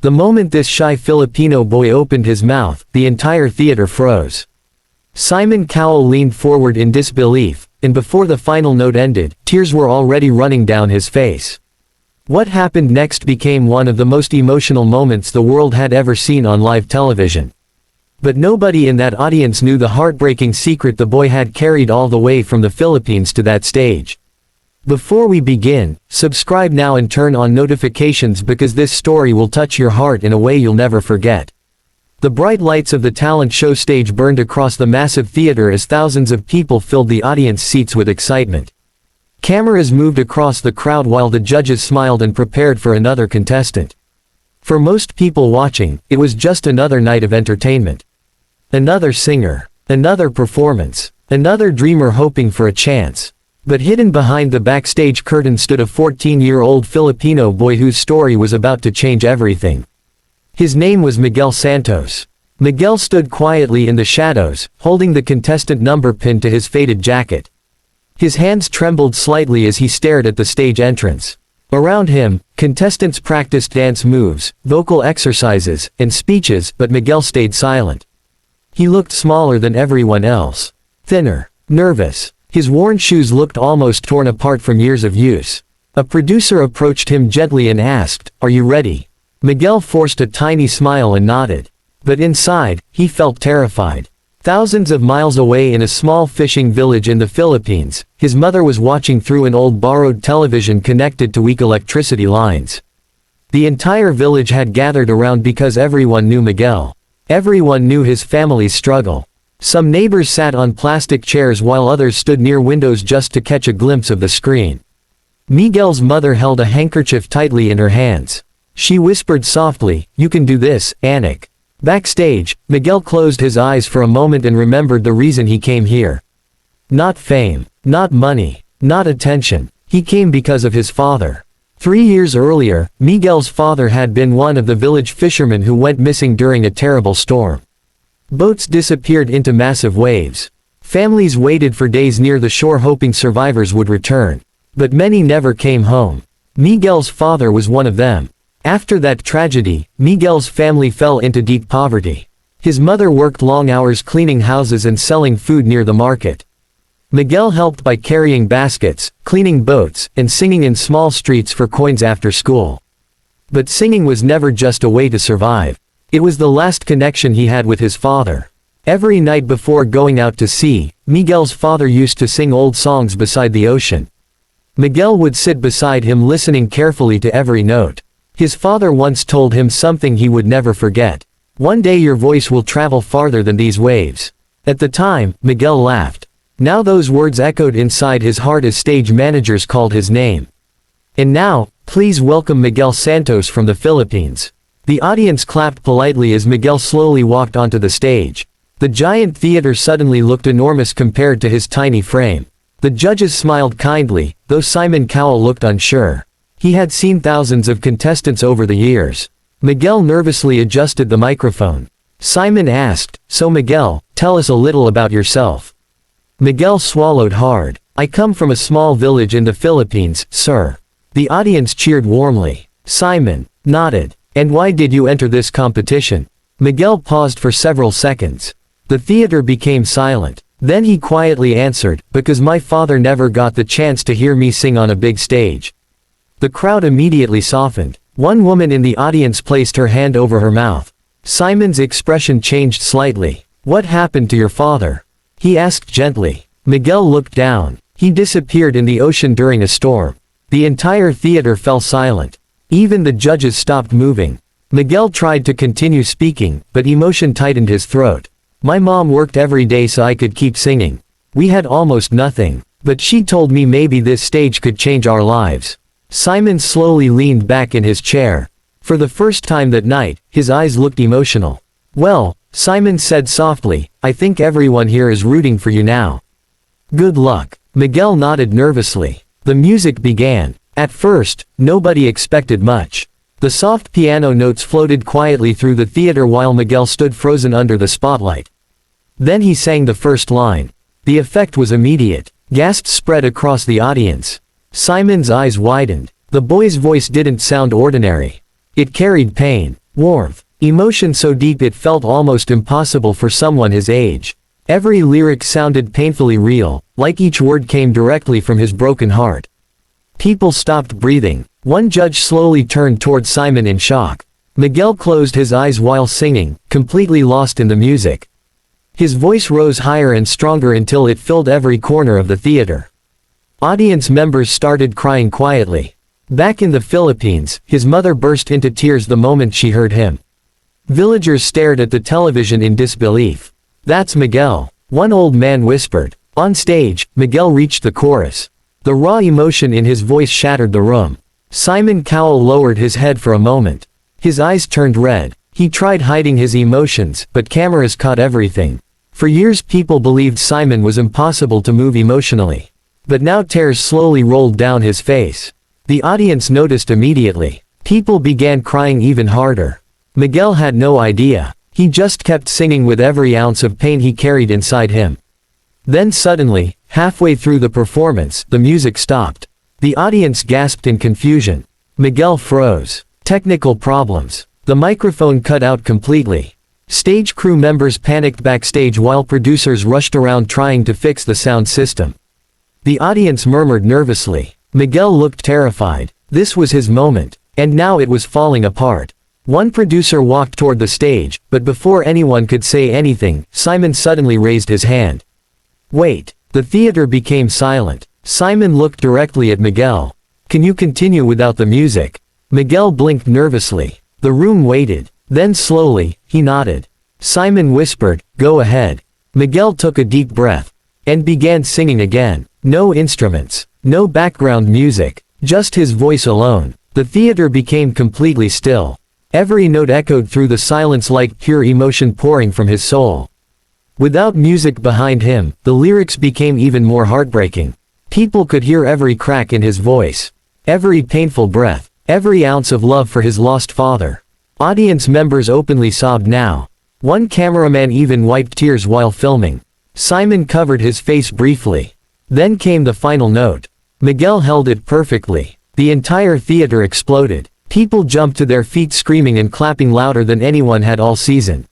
The moment this shy Filipino boy opened his mouth, the entire theater froze. Simon Cowell leaned forward in disbelief, and before the final note ended, tears were already running down his face. What happened next became one of the most emotional moments the world had ever seen on live television. But nobody in that audience knew the heartbreaking secret the boy had carried all the way from the Philippines to that stage. Before we begin, subscribe now and turn on notifications because this story will touch your heart in a way you'll never forget. The bright lights of the talent show stage burned across the massive theater as thousands of people filled the audience seats with excitement. Cameras moved across the crowd while the judges smiled and prepared for another contestant. For most people watching, it was just another night of entertainment. Another singer. Another performance. Another dreamer hoping for a chance. But hidden behind the backstage curtain stood a 14-year-old Filipino boy whose story was about to change everything. His name was Miguel Santos. Miguel stood quietly in the shadows, holding the contestant number pinned to his faded jacket. His hands trembled slightly as he stared at the stage entrance. Around him, contestants practiced dance moves, vocal exercises, and speeches, but Miguel stayed silent. He looked smaller than everyone else. Thinner. Nervous. His worn shoes looked almost torn apart from years of use. A producer approached him gently and asked, "Are you ready?" Miguel forced a tiny smile and nodded. But inside, he felt terrified. Thousands of miles away in a small fishing village in the Philippines, his mother was watching through an old borrowed television connected to weak electricity lines. The entire village had gathered around because everyone knew Miguel. Everyone knew his family's struggle. Some neighbors sat on plastic chairs while others stood near windows just to catch a glimpse of the screen. Miguel's mother held a handkerchief tightly in her hands. She whispered softly, "You can do this, Anik." Backstage, Miguel closed his eyes for a moment and remembered the reason he came here. Not fame, not money, not attention. He came because of his father. 3 years earlier, Miguel's father had been one of the village fishermen who went missing during a terrible storm. Boats disappeared into massive waves. Families waited for days near the shore hoping survivors would return. But many never came home. Miguel's father was one of them. After that tragedy, Miguel's family fell into deep poverty. His mother worked long hours cleaning houses and selling food near the market. Miguel helped by carrying baskets, cleaning boats, and singing in small streets for coins after school. But singing was never just a way to survive. It was the last connection he had with his father. Every night before going out to sea, Miguel's father used to sing old songs beside the ocean. Miguel would sit beside him listening carefully to every note. His father once told him something he would never forget. "One day your voice will travel farther than these waves." At the time, Miguel laughed. Now those words echoed inside his heart as stage managers called his name. And now, please welcome Miguel Santos from the Philippines. The audience clapped politely as Miguel slowly walked onto the stage. The giant theater suddenly looked enormous compared to his tiny frame. The judges smiled kindly, though Simon Cowell looked unsure. He had seen thousands of contestants over the years. Miguel nervously adjusted the microphone. Simon asked, "So Miguel, tell us a little about yourself." Miguel swallowed hard. "I come from a small village in the Philippines, sir." The audience cheered warmly. Simon nodded. "And why did you enter this competition?" Miguel paused for several seconds. The theater became silent. Then he quietly answered, "Because my father never got the chance to hear me sing on a big stage." The crowd immediately softened. One woman in the audience placed her hand over her mouth. Simon's expression changed slightly. "What happened to your father?" he asked gently. Miguel looked down. "He disappeared in the ocean during a storm." The entire theater fell silent. Even the judges stopped moving. Miguel tried to continue speaking, but emotion tightened his throat. "My mom worked every day so I could keep singing. We had almost nothing. But she told me maybe this stage could change our lives." Simon slowly leaned back in his chair. For the first time that night, his eyes looked emotional. "Well," Simon said softly, "I think everyone here is rooting for you now. Good luck." Miguel nodded nervously. The music began. At first, nobody expected much. The soft piano notes floated quietly through the theater while Miguel stood frozen under the spotlight. Then he sang the first line. The effect was immediate. Gasps spread across the audience. Simon's eyes widened. The boy's voice didn't sound ordinary. It carried pain. Warmth. Emotion so deep it felt almost impossible for someone his age. Every lyric sounded painfully real, like each word came directly from his broken heart. People stopped breathing. One judge slowly turned toward Simon in shock. Miguel closed his eyes while singing, completely lost in the music. His voice rose higher and stronger until it filled every corner of the theater. Audience members started crying quietly. Back in the Philippines, his mother burst into tears the moment she heard him. Villagers stared at the television in disbelief. "That's Miguel," one old man whispered. On stage, Miguel reached the chorus. The raw emotion in his voice shattered the room. Simon Cowell lowered his head for a moment. His eyes turned red. He tried hiding his emotions, but cameras caught everything. For years people believed Simon was impossible to move emotionally. But now tears slowly rolled down his face. The audience noticed immediately. People began crying even harder. Miguel had no idea. He just kept singing with every ounce of pain he carried inside him. Then suddenly, halfway through the performance, the music stopped. The audience gasped in confusion. Miguel froze. Technical problems. The microphone cut out completely. Stage crew members panicked backstage while producers rushed around trying to fix the sound system. The audience murmured nervously. Miguel looked terrified. This was his moment. And now it was falling apart. One producer walked toward the stage, but before anyone could say anything, Simon suddenly raised his hand. "Wait." The theater became silent. Simon looked directly at Miguel. "Can you continue without the music?" Miguel blinked nervously. The room waited. Then slowly, he nodded. Simon whispered, "Go ahead." Miguel took a deep breath. And began singing again. No instruments. No background music. Just his voice alone. The theater became completely still. Every note echoed through the silence like pure emotion pouring from his soul. Without music behind him, the lyrics became even more heartbreaking. People could hear every crack in his voice. Every painful breath. Every ounce of love for his lost father. Audience members openly sobbed now. One cameraman even wiped tears while filming. Simon covered his face briefly. Then came the final note. Miguel held it perfectly. The entire theater exploded. People jumped to their feet screaming and clapping louder than anyone had all season.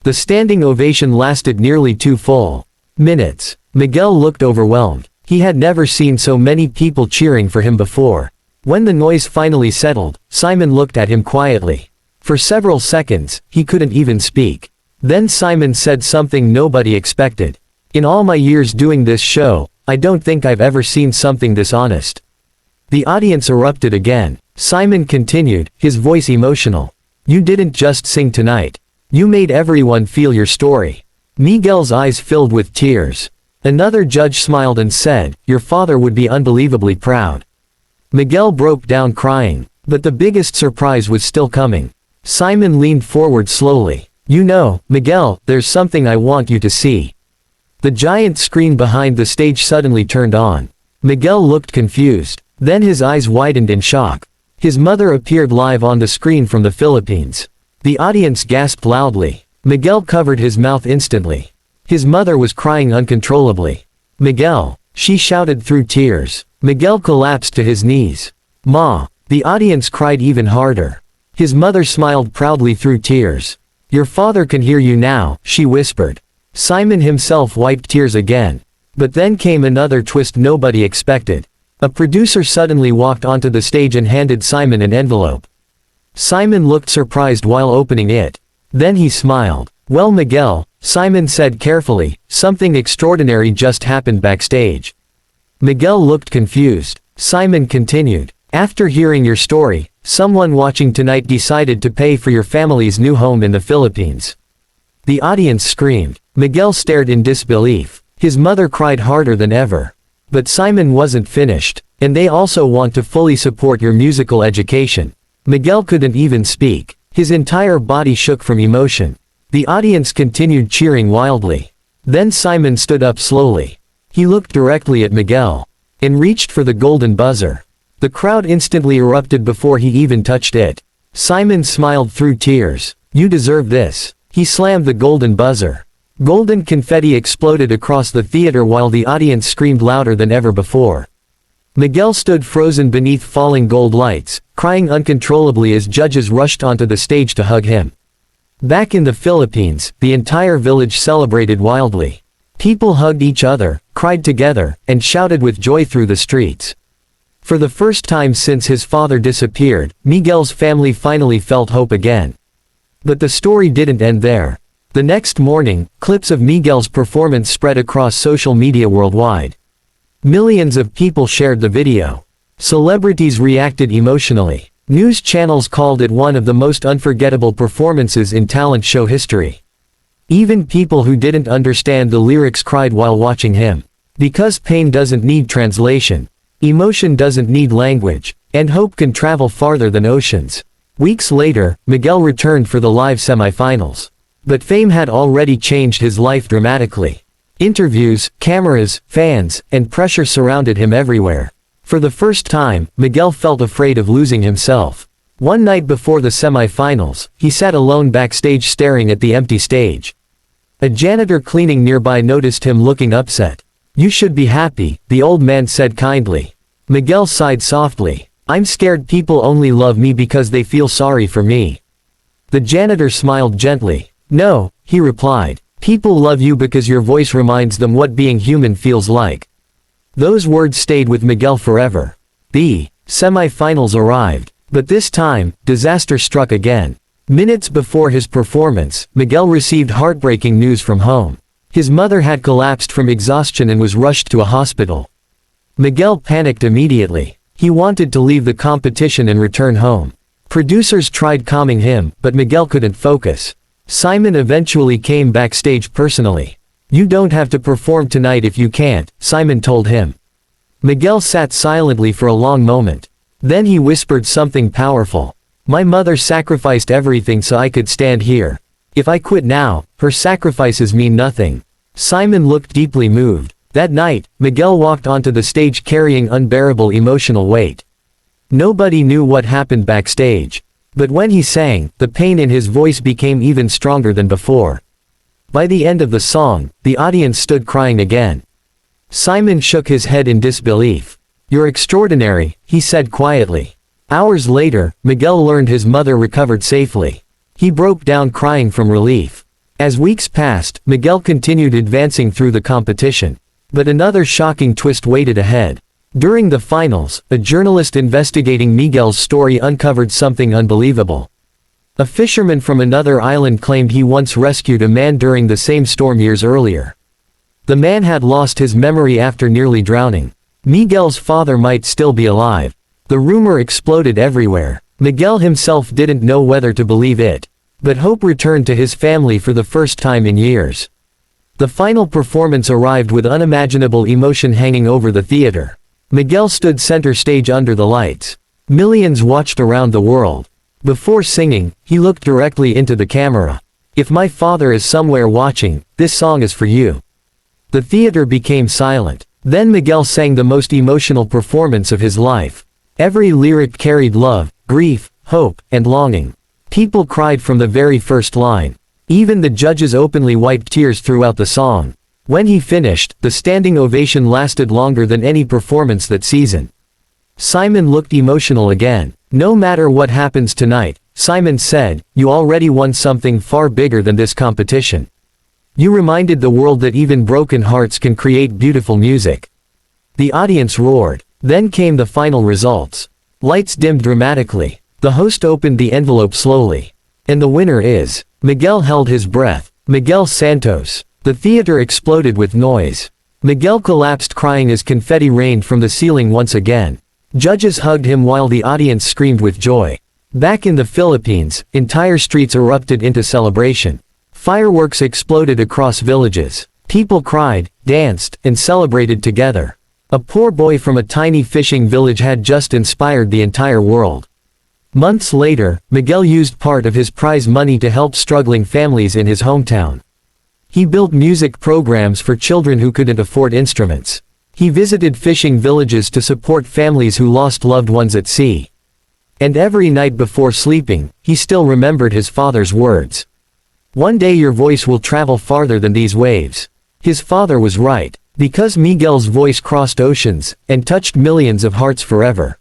The standing ovation lasted nearly 2 full minutes. Miguel looked overwhelmed. He had never seen so many people cheering for him before. When the noise finally settled, Simon looked at him quietly. For several seconds, he couldn't even speak. Then Simon said something nobody expected. "In all my years doing this show, I don't think I've ever seen something this honest." The audience erupted again. Simon continued, his voice emotional. "You didn't just sing tonight. You made everyone feel your story." Miguel's eyes filled with tears. Another judge smiled and said, "Your father would be unbelievably proud." Miguel broke down crying. But the biggest surprise was still coming. Simon leaned forward slowly. "You know, Miguel, there's something I want you to see." The giant screen behind the stage suddenly turned on. Miguel looked confused. Then his eyes widened in shock. His mother appeared live on the screen from the Philippines. The audience gasped loudly. Miguel covered his mouth instantly. His mother was crying uncontrollably. "Miguel!" she shouted through tears. Miguel collapsed to his knees. "Ma!" The audience cried even harder. His mother smiled proudly through tears. "Your father can hear you now," she whispered. Simon himself wiped tears again. But then came another twist nobody expected. A producer suddenly walked onto the stage and handed Simon an envelope. Simon looked surprised while opening it. Then he smiled. "Well, Miguel," Simon said carefully, "something extraordinary just happened backstage." Miguel looked confused. Simon continued. "After hearing your story, someone watching tonight decided to pay for your family's new home in the Philippines." The audience screamed. Miguel stared in disbelief. His mother cried harder than ever. But Simon wasn't finished. "And they also want to fully support your musical education." Miguel couldn't even speak. His entire body shook from emotion. The audience continued cheering wildly. Then Simon stood up slowly. He looked directly at Miguel. And reached for the golden buzzer. The crowd instantly erupted before he even touched it. Simon smiled through tears. "You deserve this." He slammed the golden buzzer. Golden confetti exploded across the theater while the audience screamed louder than ever before. Miguel stood frozen beneath falling gold lights, crying uncontrollably as judges rushed onto the stage to hug him. Back in the Philippines, the entire village celebrated wildly. People hugged each other, cried together, and shouted with joy through the streets. For the first time since his father disappeared, Miguel's family finally felt hope again. But the story didn't end there. The next morning, clips of Miguel's performance spread across social media worldwide. Millions of people shared the video. Celebrities reacted emotionally. News channels called it one of the most unforgettable performances in talent show history. Even people who didn't understand the lyrics cried while watching him. Because pain doesn't need translation. Emotion doesn't need language. And hope can travel farther than oceans. Weeks later, Miguel returned for the live semifinals. But fame had already changed his life dramatically. Interviews, cameras, fans, and pressure surrounded him everywhere. For the first time, Miguel felt afraid of losing himself. One night before the semifinals, he sat alone backstage staring at the empty stage. A janitor cleaning nearby noticed him looking upset. "You should be happy," the old man said kindly. Miguel sighed softly. "I'm scared people only love me because they feel sorry for me." The janitor smiled gently. "No," he replied. "People love you because your voice reminds them what being human feels like." Those words stayed with Miguel forever. The semi-finals arrived. But this time, disaster struck again. Minutes before his performance, Miguel received heartbreaking news from home. His mother had collapsed from exhaustion and was rushed to a hospital. Miguel panicked immediately. He wanted to leave the competition and return home. Producers tried calming him, but Miguel couldn't focus. Simon eventually came backstage personally. "You don't have to perform tonight if you can't," Simon told him. Miguel sat silently for a long moment. Then he whispered something powerful. "My mother sacrificed everything so I could stand here. If I quit now, her sacrifices mean nothing." Simon looked deeply moved. That night, Miguel walked onto the stage carrying unbearable emotional weight. Nobody knew what happened backstage. But when he sang, the pain in his voice became even stronger than before. By the end of the song, the audience stood crying again. Simon shook his head in disbelief. "You're extraordinary," he said quietly. Hours later, Miguel learned his mother recovered safely. He broke down crying from relief. As weeks passed, Miguel continued advancing through the competition. But another shocking twist waited ahead. During the finals, a journalist investigating Miguel's story uncovered something unbelievable. A fisherman from another island claimed he once rescued a man during the same storm years earlier. The man had lost his memory after nearly drowning. Miguel's father might still be alive. The rumor exploded everywhere. Miguel himself didn't know whether to believe it. But hope returned to his family for the first time in years. The final performance arrived with unimaginable emotion hanging over the theater. Miguel stood center stage under the lights. Millions watched around the world. Before singing, he looked directly into the camera. "If my father is somewhere watching, this song is for you." The theater became silent. Then Miguel sang the most emotional performance of his life. Every lyric carried love, grief, hope, and longing. People cried from the very first line. Even the judges openly wiped tears throughout the song. When he finished, the standing ovation lasted longer than any performance that season. Simon looked emotional again. "No matter what happens tonight," Simon said, "you already won something far bigger than this competition. You reminded the world that even broken hearts can create beautiful music." The audience roared. Then came the final results. Lights dimmed dramatically. The host opened the envelope slowly. And the winner is... Miguel held his breath. Miguel Santos. The theater exploded with noise. Miguel collapsed crying as confetti rained from the ceiling once again. Judges hugged him while the audience screamed with joy. Back in the Philippines, entire streets erupted into celebration. Fireworks exploded across villages. People cried, danced, and celebrated together. A poor boy from a tiny fishing village had just inspired the entire world. Months later, Miguel used part of his prize money to help struggling families in his hometown. He built music programs for children who couldn't afford instruments. He visited fishing villages to support families who lost loved ones at sea. And every night before sleeping, he still remembered his father's words. "One day your voice will travel farther than these waves." His father was right, because Miguel's voice crossed oceans, and touched millions of hearts forever.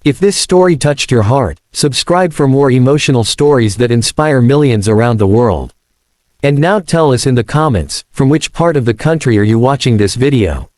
If this story touched your heart, subscribe for more emotional stories that inspire millions around the world. And now tell us in the comments, from which part of the country are you watching this video?